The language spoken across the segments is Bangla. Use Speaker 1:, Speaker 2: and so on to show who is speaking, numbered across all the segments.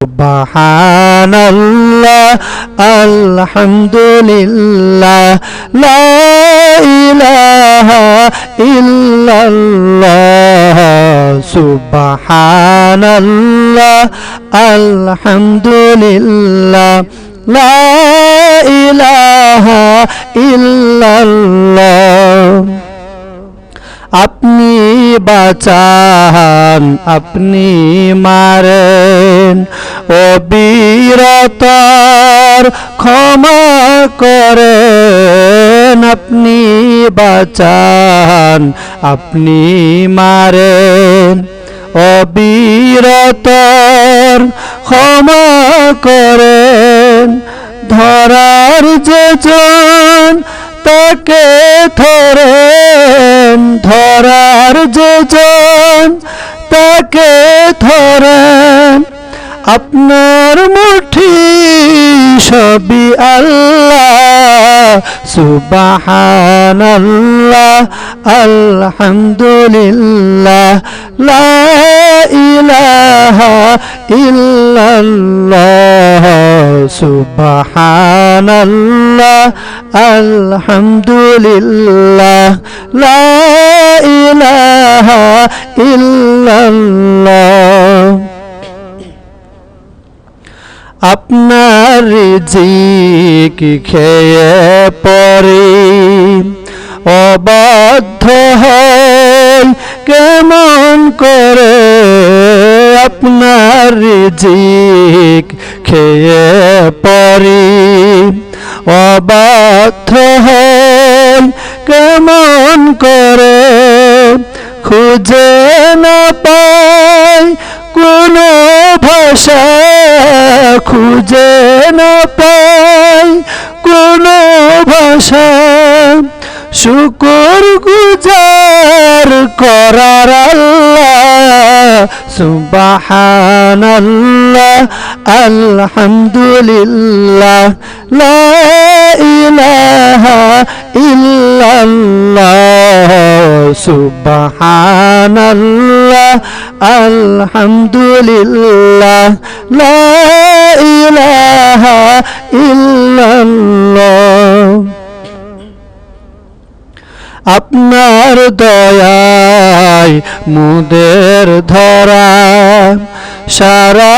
Speaker 1: সুবহানাল্লাহ আলহামদুলিল্লাহ লা ইলাহা ইল্লাল্লাহ সুবহানাল্লাহ আলহামদুলিল্লাহ লা ইলাহা ইল্লাল্লাহ। আপনি বাঁচান, আপনি মারেন, অবিরতর ক্ষমা করেন। আপনি বাঁচান, আপনি মারেন, অবিরতর ক্ষমা করেন। ধরার যেজন তাকে ধরেন, ধরার যেজন তাকে ধরেন। আপনার মুঠি সবই আল্লাহ, সুবহানাল্লাহ আলহামদুলিল্লাহ লা ইলাহা ইল্লাল্লাহ সুবহানাল্লাহ আলহামদুলিল্লাহ লা ইলাহা ইল্লাল্লাহ। আপনার রিজিক খেয়ে পরে অবাধ্য হয় কেমন করে। আপনার রিজিক খেয়ে পরে অবাধ্য হয় কেমন করে। খুঁজে না পায় কোনো ভাষা, খুঁজে না পায় কোনো ভাষা। শুকর গুজার করার আল্লাহ, সুবহানাল্লাহ আলহামদুলিল্লাহ লা ইলাহা ইল্লাল্লাহ সুবহানাল্লাহ আলহামদুলিল্লাহ লা ইলাহা ইল্লাল্লাহ। আপনার দয়ায় মুদের ধরা সারা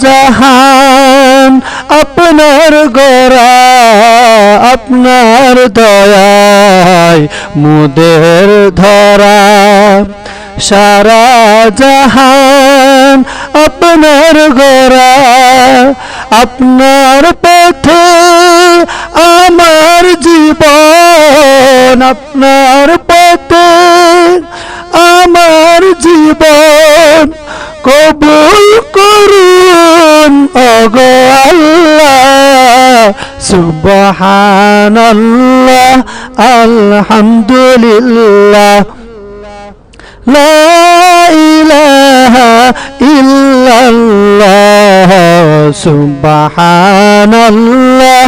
Speaker 1: জাহান আপনার গড়া। আপনার দয়ায় মুদের ধরা সারা জাহান আপনার গড়া। আপনার পথে আমার জীবন, আপনার পথে আমার জীবন। কবুল করুন ওগো আল্লাহ, সুবহানাল্লাহ আলহামদুলিল্লাহ লা ইলাহা ইল্লাল্লাহ সুবহানাল্লাহ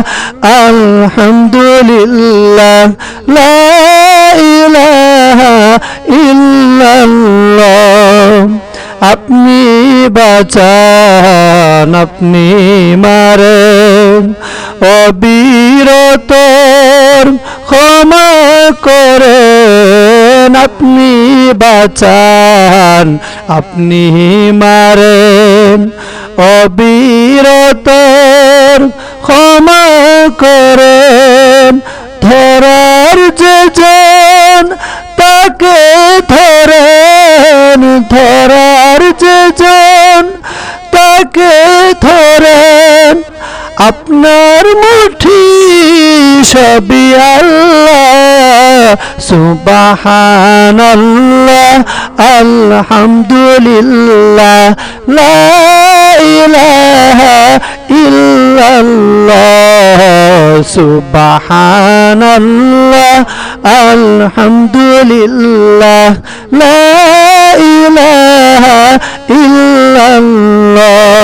Speaker 1: আলহামদুলিল্লাহ লা ইলাহা ইল্লাল্লাহ। আপনি বাঁচান, আপনি মারেন, অবিরতর ক্ষমা করেন। আপনি বাঁচান, আপনি মারেন, অবিরতর ক্ষমা করেন। ধরার যেজন তাকে ধরেন, ধরার যেজন তাকে ধরেন। আপনার মুঠি সবই আল্লাহ, সুবহানাল্লাহ আলহামদুলিল্লাহ লা ইলাহা ইল্লাল্লাহ সুবহানাল্লাহ আলহামদুলিল্লাহ লা ইলাহা ইল্লাল্লাহ।